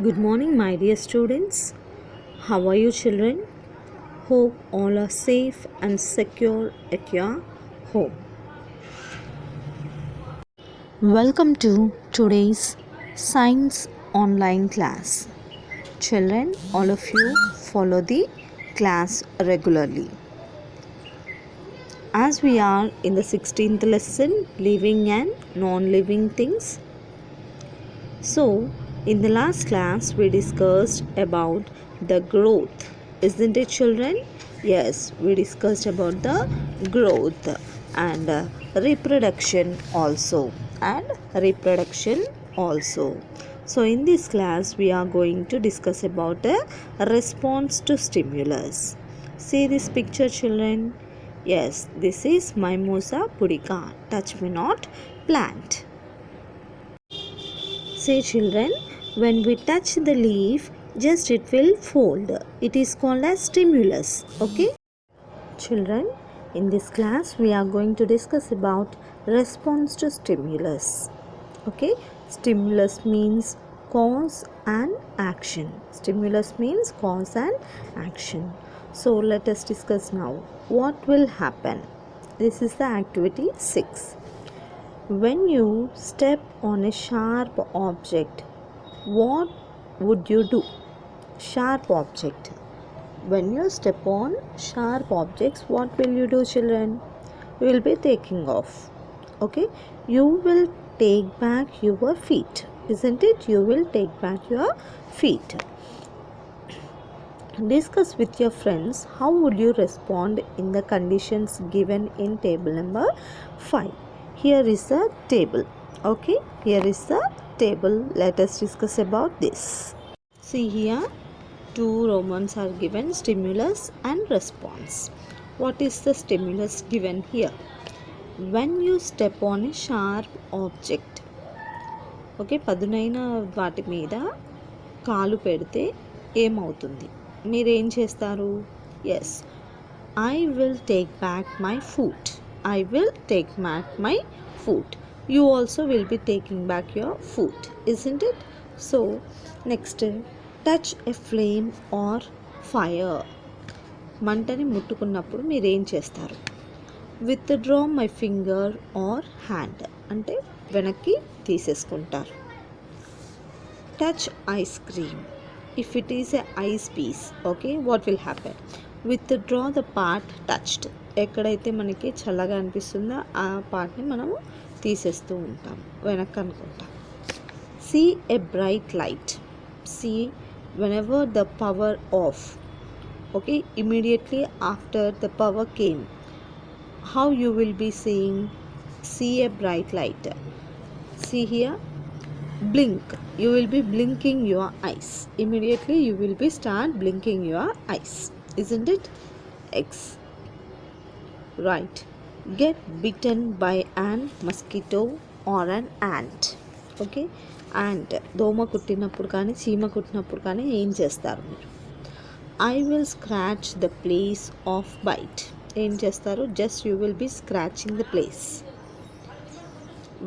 Good morning, my dear students. How are you, children? Hope all are safe and secure at your home. Welcome to today's science online class. Children, all of you follow the class regularly. As we are in the 16th lesson, living and non living things. So, in the last class, we discussed about the growth, isn't it, children? Yes, we discussed about the growth and reproduction also. And reproduction also. So, in this class, we are going to discuss about a response to stimulus. See this picture, children? Yes, this is Mimosa pudica, touch me not plant. Say children, when we touch the leaf, just it will fold. It is called as stimulus. Okay? Children, in this class we are going to discuss about response to stimulus. Okay? Stimulus means cause and action. Stimulus means cause and action. So let us discuss now. What will happen? This is the activity 6. When you step on a sharp object, what would you do? Sharp object. When you step on sharp objects, what will you do, children? You will be taking off. Okay? You will take back your feet. Isn't it? You will take back your feet. Discuss with your friends how would you respond in the conditions given in table number 5. Here is the table. Okay, here is the table. Let us discuss about this. See here, two Romans are given, stimulus and response. What is the stimulus given here? When you step on a sharp object. Okay, పదునైన వాటి మీద కాలు పెడితే ఏమవుతుంది? మీరేం చేస్తారు? Yes, I will take back my foot. I will take back my foot. You also will be taking back your foot, isn't it? So, next, touch a flame or fire. మంటని ముట్టుకున్నప్పుడు మీరు ఏం చేస్తారు? Withdraw my finger or hand. అంటే వెనక్కి తీసేసుకుంటారు. Touch ice cream. If it is a ice piece, okay, what will happen? Withdraw the part touched. ఎక్కడైతే మనకి చల్లగా అనిపిస్తుందో ఆ పార్ట్ని మనము తీసేస్తూ ఉంటాం, వెనక్కి అనుకుంటాం. See a bright light. See whenever the power off. Okay, immediately after the power came, how you will be saying see a bright light? See here, blink. You will be blinking your eyes. Immediately you will be start blinking your eyes, isn't it? X. Right. Get bitten by an mosquito or an ant. Okay, ant దోమ కుట్టినప్పుడు కానీ చీమ కుట్టినప్పుడు కానీ ఏం చేస్తారు మీరు? I will scratch the place of bite. ఏం చేస్తారు? Just you will be scratching the place.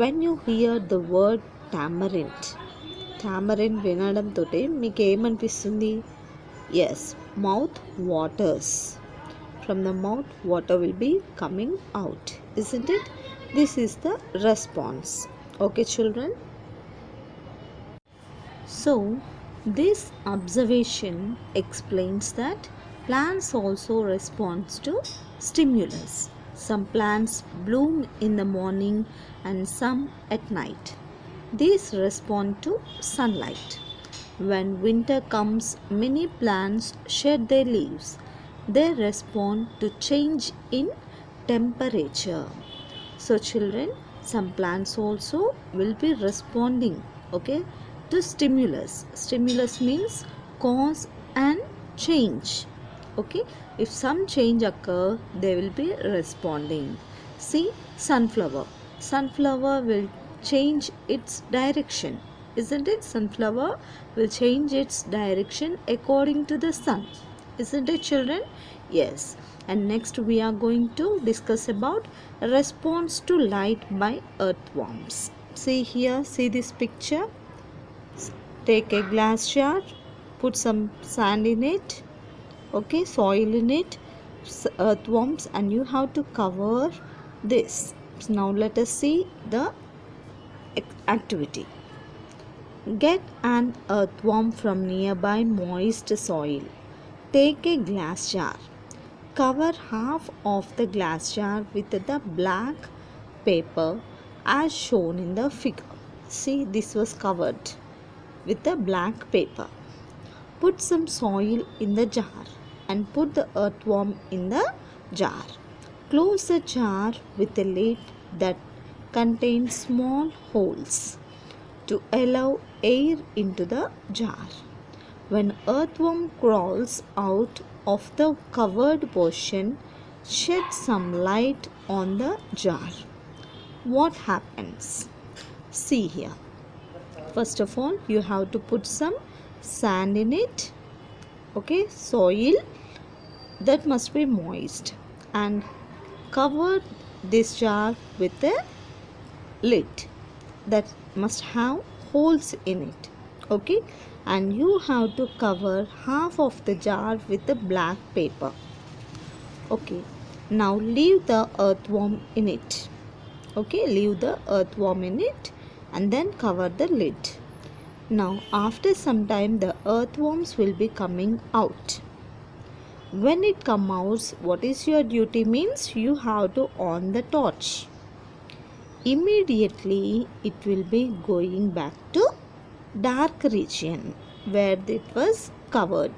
When you hear the word tamarind, tamarind వినడంతో మీకు ఏమనిపిస్తుంది? Yes, mouth waters. From the mouth water will be coming out, isn't it? This is the response. Okay, children? So, this observation explains that plants also respond to stimulus. Some plants bloom in the morning and some at night. These respond to sunlight. When winter comes, many plants shed their leaves. They respond to change in temperature. So children, some plants also will be responding, okay, to stimulus. Stimulus means cause and change. Okay, if some change occur, they will be responding. See, sunflower. Sunflower will change its direction, isn't it? Sunflower will change its direction according to the sun, isn't it, children? Yes. And next we are going to discuss about response to light by earthworms. See here, see this picture. take a glass jar, put some sand in it, okay, soil in it, earthworms, and you have to cover this. Now let us see the activity. Get an earthworm from nearby moist soil. Take a glass jar. Cover half of the glass jar with the black paper as shown in the figure. See, this was covered with the black paper. Put some soil in the jar and put the earthworm in the jar. Close the jar with a lid that contains small holes to allow air into the jar. When earthworm crawls out of the covered portion, shed some light on the jar. What happens? See here. First of all, you have to put some sand in it, okay, soil that must be moist, and cover this jar with a lid that must have holes in it, okay, and you have to cover half of the jar with the black paper. Okay, now leave the earthworm in it, okay, leave the earthworm in it and then cover the lid. Now after some time the earthworms will be coming out. When it comes out, what is your duty? Means you have to on the torch. Immediately it will be going back to dark region where it was covered.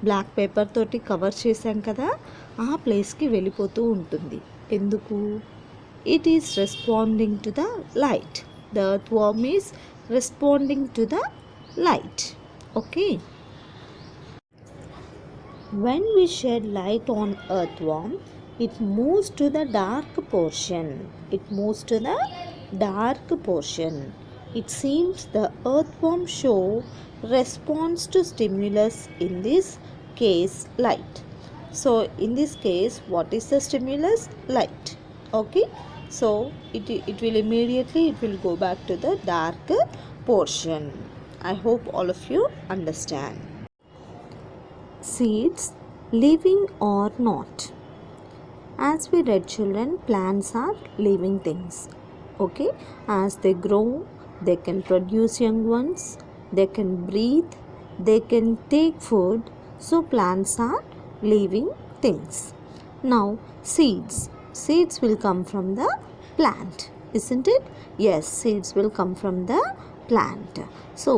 Black paper తోటి cover చేసాం కదా, ఆ ప్లేస్కి వెళ్ళిపోతూ ఉంటుంది. ఎందుకు? It is responding to the light. The earthworm is responding to the light. Okay. When we shed light on earthworm, it moves to the dark portion. It moves to the dark portion. It seems the earthworm show response to stimulus, in this case light. So in this case, what is the stimulus? Light. Okay. So it will immediately go back to the dark portion. I hope all of you understand. Seeds, living or not? As we read, children, plants are living things. Okay, as they grow, they can produce young ones, they can breathe, they can take food. So plants are living things. Now seeds will come from the plant, isn't it? Yes, seeds will come from the plant. So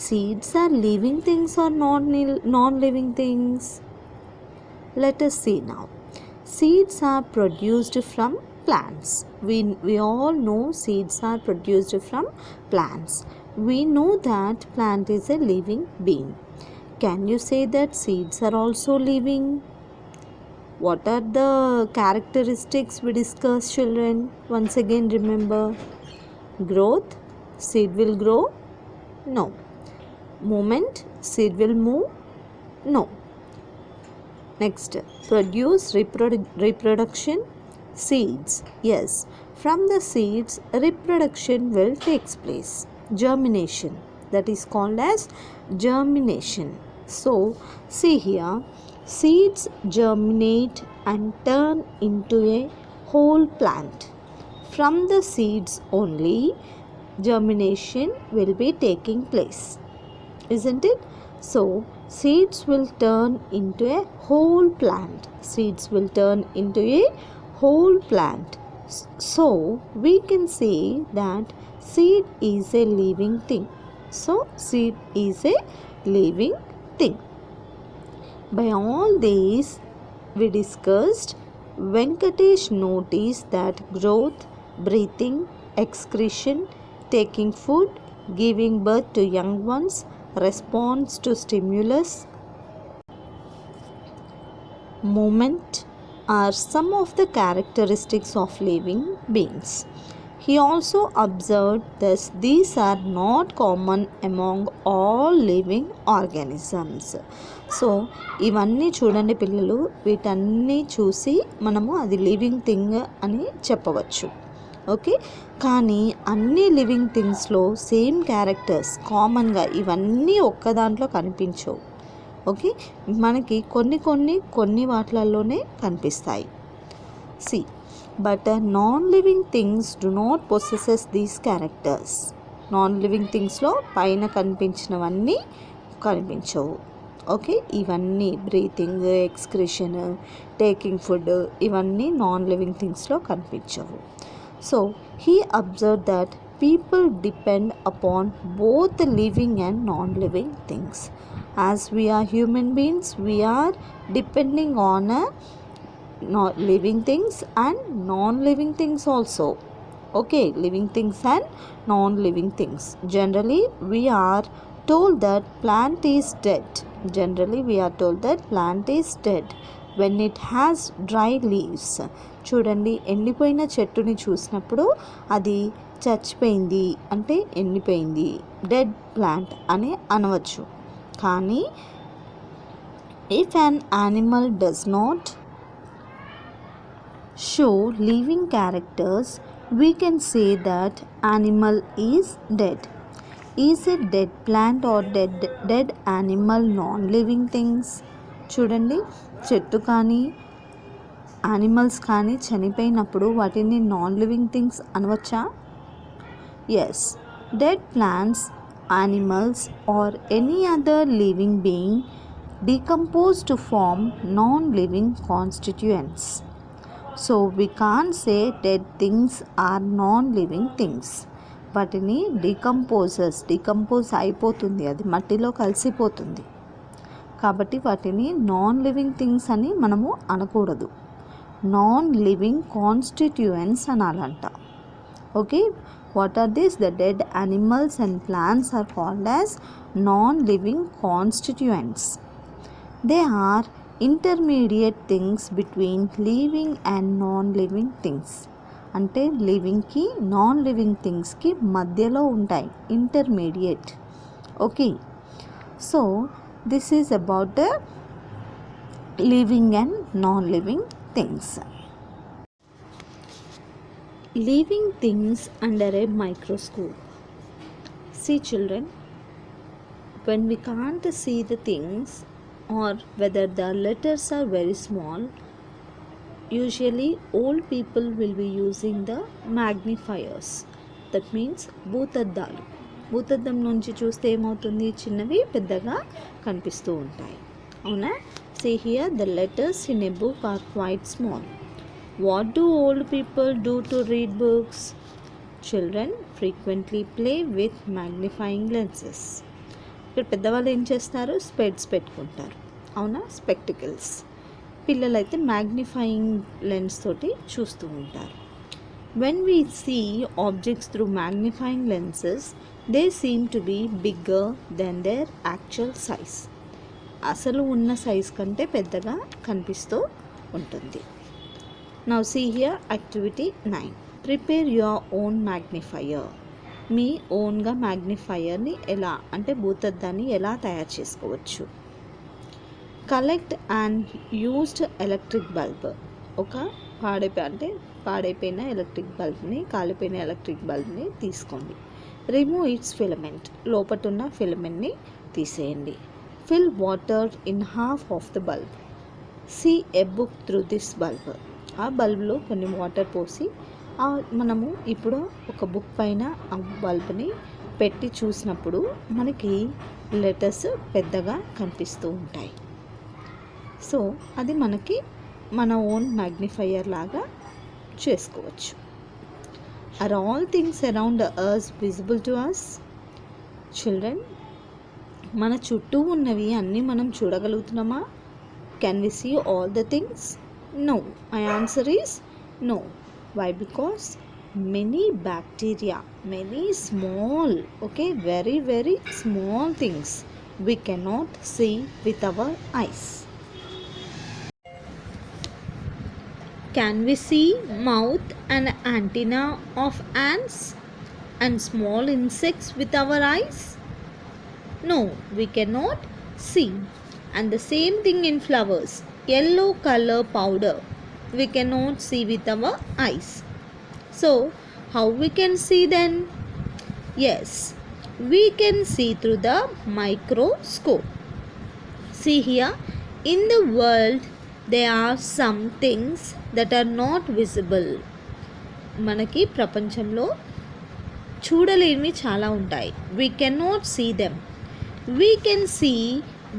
seeds are living things or non-living things? Let us see now. Seeds are produced from plants. We all know seeds are produced from plants. We know that plant is a living being. Can you say that seeds are also living? What are the characteristics we discussed, children? Once again remember. Growth, seed will grow? No. Movement, seed will move? No. Next, produce, reproduction, seeds. Yes, from the seeds reproduction will take place. Germination, that is called as germination. So see here, seeds germinate and turn into a whole plant. From the seeds only germination will be taking place, isn't it? So seeds will turn into a whole plant. Seeds will turn into a whole plant. So we can say that seed is a living thing. So seed is a living thing. By all these we discussed, Venkatesh noticed that growth, breathing, excretion, taking food, giving birth to young ones, response to stimulus, movement are some of the characteristics of living beings. He also observed that these are not common among all living organisms. So ఇవన్నీ చూడండి పిల్లలు, వీటన్నీ చూసి మనము అది living thing అని చెప్పవచ్చు. Okay. కానీ అన్ని లివింగ్ థింగ్స్లో సేమ్ క్యారెక్టర్స్ కామన్గా ఇవన్నీ ఒక్క దాంట్లో కనిపించవు. ఓకే, మనకి కొన్ని వాటిలలోనే కనిపిస్తాయి. See but non living things do not possesses these characters. Non living థింగ్స్లో పైన కనిపించినవన్నీ కనిపించవు. ఓకే, ఇవన్నీ బ్రీతింగ్, ఎక్స్క్రిషన్, టేకింగ్ ఫుడ్ ఇవన్నీ నాన్ లివింగ్ థింగ్స్లో కనిపించవు. So he observed that people depend upon both living and non-living things. As we are human beings, we are depending on living things and non-living things also. Okay, living things and non-living things. Generally we are told that plant is dead. When it has dry leaves. చూడండి, ఎండిపోయిన చెట్టుని చూసినప్పుడు అది చచ్చిపోయింది అంటే ఎండిపోయింది, dead plant అని అనవచ్చు. కానీ if an animal does not show living characters we can say that animal is dead. Is a dead plant or dead animal non living things? చూడండి, చెట్టు కానీ యానిమల్స్ కానీ చనిపోయినప్పుడు వాటిని నాన్ లివింగ్ థింగ్స్ అనవచ్చా? Yes, dead plants, animals or any other living being decompose to form non living constituents. So we can't say dead things are non living things. వాటిని decompose అయిపోతుంది, అది మట్టిలో కలిసిపోతుంది. కాబట్టి వాటిని నాన్ లివింగ్ థింగ్స్ అని మనము అనకూడదు, నాన్ లివింగ్ కాన్స్టిట్యూయెంట్స్ అనాలంట. Okay, what are this? The dead animals and plants are called as non living constituents. They are intermediate things between living and non living things. అంటే లివింగ్కి non living థింగ్స్కి మధ్యలో ఉంటాయి, intermediate. Okay, so this is about the living and non-living things. Living things under a microscope. See children, when we can't see the things or whether the letters are very small, usually old people will be using the magnifiers. That means భూతద్దాలు. భూతద్దం నుంచి చూస్తే ఏమవుతుంది, చిన్నవి పెద్దగా కనిపిస్తూ ఉంటాయి, అవునా? See here, the letters in a book are quite small. What do old people do to read books? Children frequently play with magnifying lenses. ఇక్కడ పెద్దవాళ్ళు ఏం చేస్తారు, స్పెడ్స్ పెట్టుకుంటారు, అవునా, స్పెక్టికల్స్. పిల్లలైతే మ్యాగ్నిఫైయింగ్ లెన్స్ తోటి చూస్తూ ఉంటారు. When we see objects through magnifying lenses, they seem to be bigger than their actual size. అసలు ఉన్న సైజ్ కంటే పెద్దగా కనిపిస్తూ ఉంటుంది. Now see here, activity 9. Prepare your own magnifier. మీ ఓన్గా మ్యాగ్నిఫైయర్ని ఎలా అంటే భూతద్దాన్ని ఎలా తయారు చేసుకోవచ్చు. Collect and used electric bulb. ఒక పాడైపోయిన ఎలక్ట్రిక్ బల్బ్ని, కాలిపోయిన ఎలక్ట్రిక్ బల్బ్ని తీసుకోండి. Remove its filament. లోపటున్న ఫిలమెంట్ని తీసేయండి. Fill water in half of the bulb. See a book through this bulb. ఆ బల్బ్లో కొన్ని వాటర్ పోసి మనము ఇప్పుడు ఒక బుక్ పైన ఆ బల్బ్ని పెట్టి చూసినప్పుడు మనకి లెటర్స్ పెద్దగా కనిపిస్తూ ఉంటాయి. సో అది మనకి మన ఓన్ మ్యాగ్నిఫైయర్ లాగా చేసుకోవచ్చు. Are all things around us visible to us? Children, మన చుట్టూ ఉన్నవి అన్నీ మనం చూడగలుగుతున్నామా? Can we see all the things? No. My answer is no. Why? Because many bacteria, many small, okay, very, very small things we cannot see with our eyes. Can we see mouth and antenna of ants and small insects with our eyes? No, we cannot see. And the same thing in flowers. Yellow color powder we cannot see with our eyes. So How we can see then? Yes, we can see through the microscope. See here, in the world there are some things that are not visible. మనకి ప్రపంచంలో చూడలేనివి చాలా ఉంటాయి. We cannot see them. We can see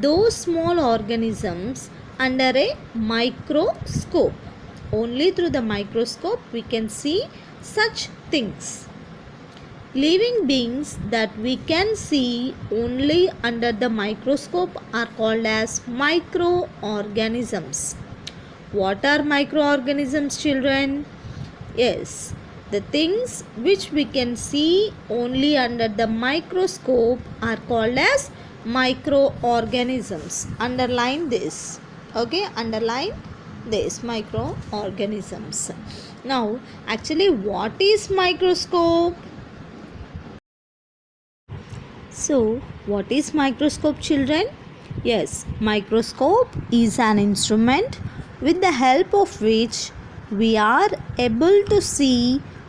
those small organisms under a microscope. Only through the microscope we can see such things. Living beings that we can see only under the microscope are called as microorganisms. What are microorganisms, children? Yes, the things which we can see only under the microscope are called as microorganisms. Underline this. Okay, underline this, microorganisms. Now, actually, what is microscope? So, what is microscope, children? Yes, microscope is an instrument with the help of which we are able to see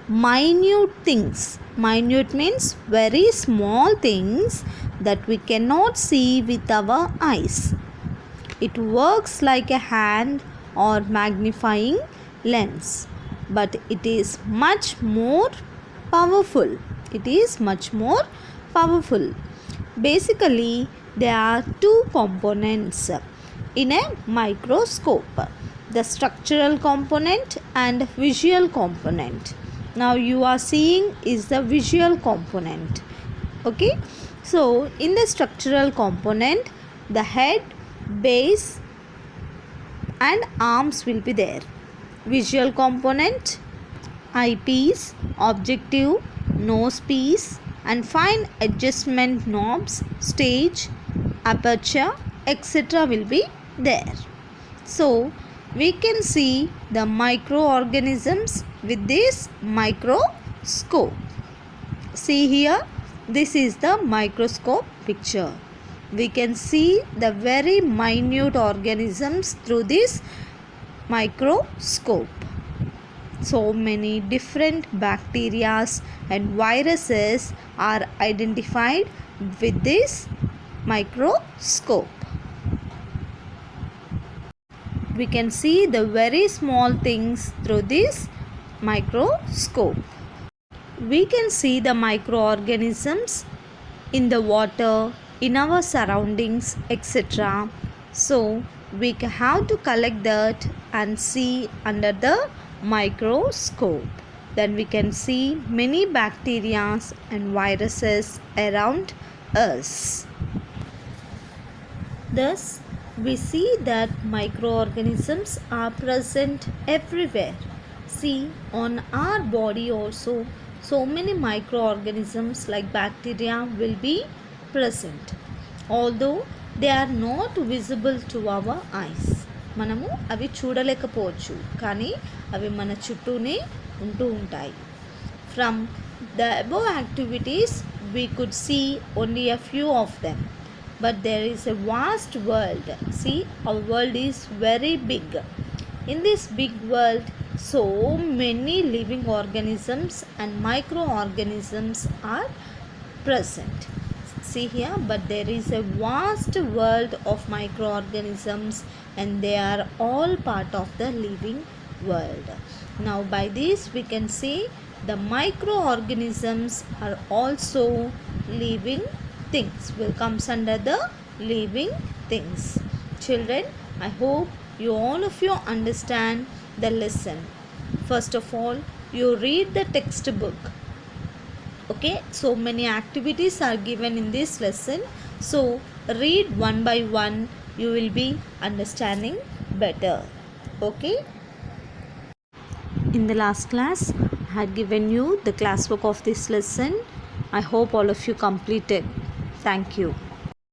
minute things. Minute means very small things that we cannot see with our eyes. It works like a hand or magnifying lens, but it is much more powerful. It is much more powerful. Basically, there are two components in a microscope: the structural component and visual component. Now you are seeing is the visual component. Okay, so in the structural component, the head, base and arms will be there. Visual component: eyepiece, objective, nose piece and fine adjustment knobs, stage, aperture, etc. will be there. So we can see the microorganisms with this microscope. See here, this is the microscope picture. We can see the very minute organisms through this microscope. So many different bacteria and viruses are identified with this microscope. We can see the very small things through this microscope. We can see the microorganisms in the water, in our surroundings, etc. So we have to collect that and see under the microscope. Then we can see many bacteria and viruses around us. Thus, we see that microorganisms are present everywhere. See, on our body also, so many microorganisms like bacteria will be present. Although they are not visible to our eyes. మనము అవి చూడలేకపోవచ్చు, కానీ అవి మన చుట్టూనే ఉంటూ ఉంటాయి. From the above activities, we could see only a few of them. But there is a vast world. See, our world is very big. In this big world, so many living organisms and microorganisms are present. See here, but there is a vast world of microorganisms and they are all part of the living world. Now by this we can see the microorganisms are also living things, will comes under the living things. Children, I hope you all of you understand the lesson. First of all, you read the textbook. Okay, so many activities are given in this lesson, so read one by one, you will be understanding better. Okay, in the last class I had given you the classwork of this lesson. I hope all of you completed. Thank you.